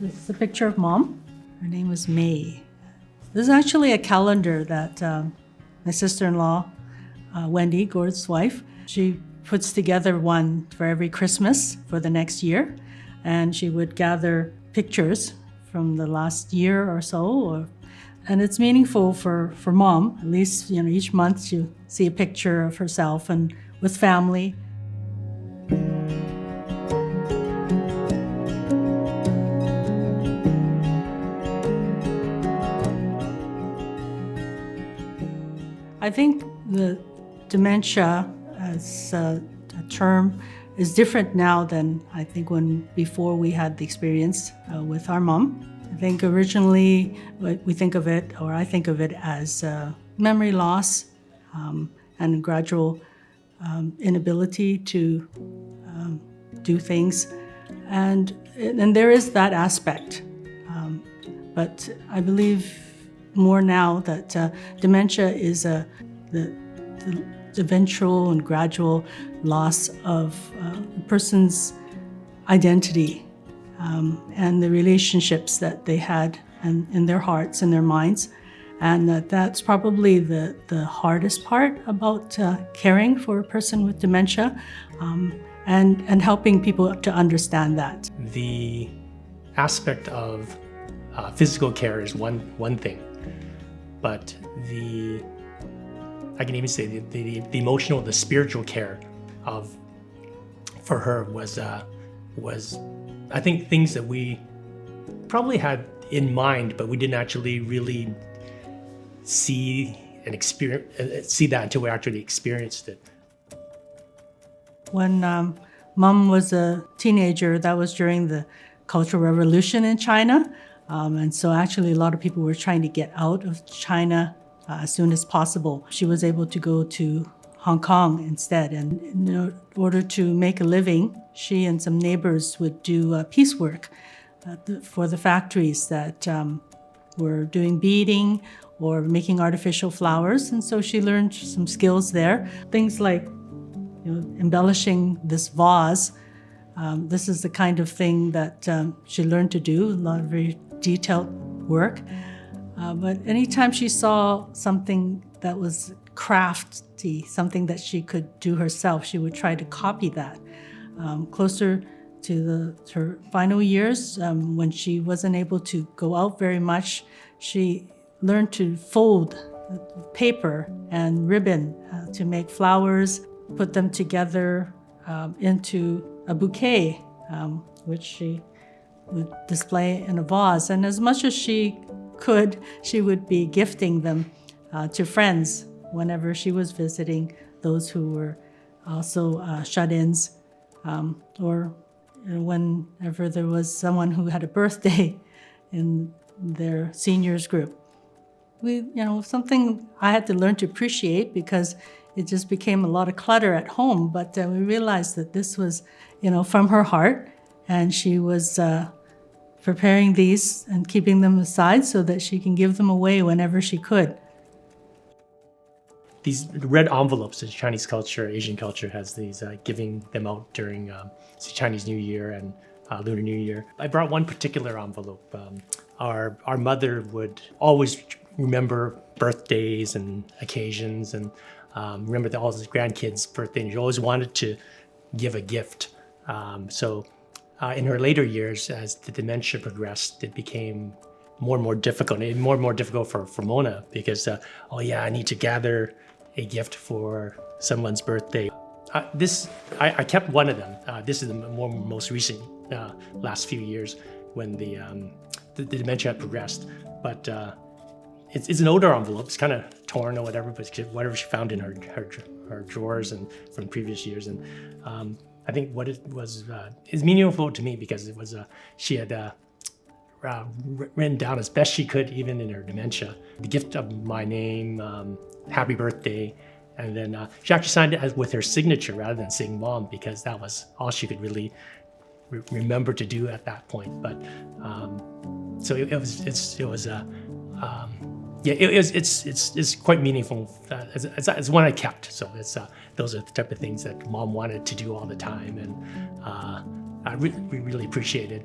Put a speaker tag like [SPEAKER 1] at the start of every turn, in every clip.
[SPEAKER 1] This is a picture of Mom. Her name was May. This is actually a calendar that my sister-in-law, Wendy, Gord's wife, she puts together one for every Christmas for the next year. And she would gather pictures from the last year or so. And it's meaningful for Mom. At least, each month she'll see a picture of herself and with family. I think the dementia as a term is different now than I think when before we had the experience with our mom. I think originally we think of it, or I think of it as memory loss and gradual inability to do things. And there is that aspect. But I believe more now that dementia is the eventual and gradual loss of a person's identity and the relationships that they had in their hearts and their minds. And that's probably the hardest part about caring for a person with dementia and helping people to understand that.
[SPEAKER 2] The aspect of physical care is one thing, but I can even say the emotional, the spiritual care for her was I think things that we probably had in mind, but we didn't actually really see that until we actually experienced it.
[SPEAKER 1] When Mom was a teenager, that was during the Cultural Revolution in China. And so actually a lot of people were trying to get out of China as soon as possible. She was able to go to Hong Kong instead. And in order to make a living, she and some neighbors would do piecework for the factories that were doing beading or making artificial flowers. And so she learned some skills there. Things like embellishing this vase. This is the kind of thing that she learned to do, a lot of very detailed work. But anytime she saw something that was crafty, something that she could do herself, she would try to copy that. Closer to her final years, when she wasn't able to go out very much, she learned to fold paper and ribbon to make flowers, put them together into a bouquet, which she would display in a vase. And as much as she could, she would be gifting them to friends whenever she was visiting those who were also shut-ins, or whenever there was someone who had a birthday in their seniors group. Something I had to learn to appreciate because it just became a lot of clutter at home. But we realized that this was, from her heart, and she was preparing these and keeping them aside so that she can give them away whenever she could.
[SPEAKER 2] These red envelopes in Chinese culture, Asian culture has these, giving them out during Chinese New Year and Lunar New Year. I brought one particular envelope. Our mother would always remember birthdays and occasions and remember all the grandkids' birthdays. She always wanted to give a gift. So in her later years, as the dementia progressed, it became more and more difficult. And more and more difficult for Mona because, I need to gather a gift for someone's birthday. I kept one of them. This is the most recent last few years when the dementia had progressed. But it's an older envelope. It's kind of torn or whatever, but whatever she found in her drawers and from previous years. And I think what it was is meaningful to me because it was she had written down as best she could, even in her dementia, the gift of my name, happy birthday, and then she actually signed it with her signature rather than saying Mom because that was all she could really remember to do at that point. But so it's quite meaningful. It's one I kept. So those are the type of things that Mom wanted to do all the time, and we really appreciated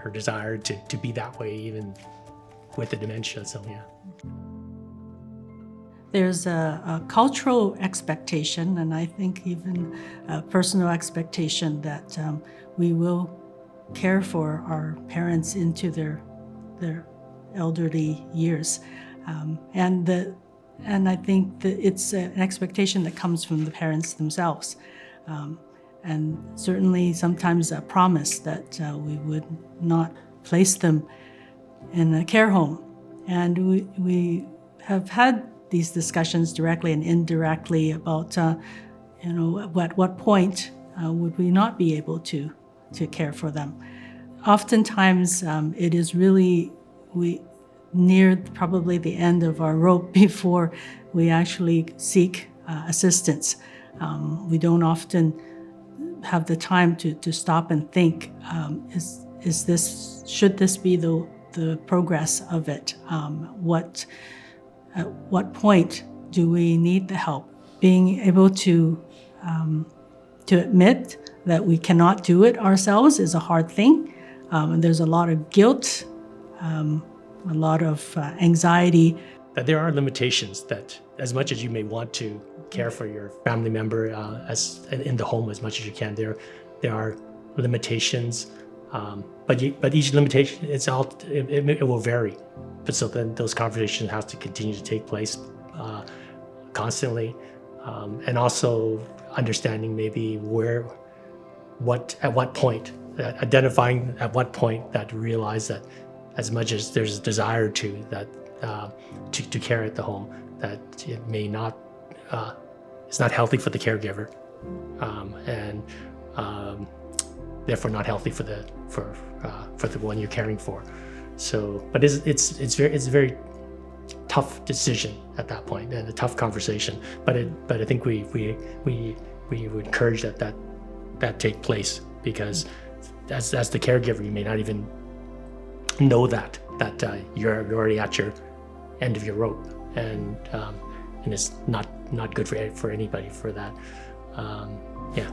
[SPEAKER 2] her desire to be that way even with the dementia. So yeah.
[SPEAKER 1] There's a cultural expectation, and I think even a personal expectation that we will care for our parents into their elderly years, and I think that it's an expectation that comes from the parents themselves, and certainly sometimes a promise that we would not place them in a care home, and we have had these discussions directly and indirectly about, at what point would we not be able to care for them. Oftentimes, it is really near probably the end of our rope before we actually seek assistance. We don't often have the time to stop and think, should this be the progress of it? At what point do we need the help? Being able to admit that we cannot do it ourselves is a hard thing. And there's a lot of guilt, a lot of anxiety.
[SPEAKER 2] That there are limitations that as much as you may want to care for your family member as in the home as much as you can, there are limitations. But each limitation, it will vary. But so then those conversations have to continue to take place constantly, and also understanding maybe at what point, identifying at what point that realize that as much as there's a desire to care at the home, that it may not, it's not healthy for the caregiver, and therefore not healthy for the one you're caring for. So, but it's a very tough decision at that point and a tough conversation. But I think we would encourage that take place, because as the caregiver, you may not even know that you're already at your end of your rope, and it's not good for anybody for that. Yeah.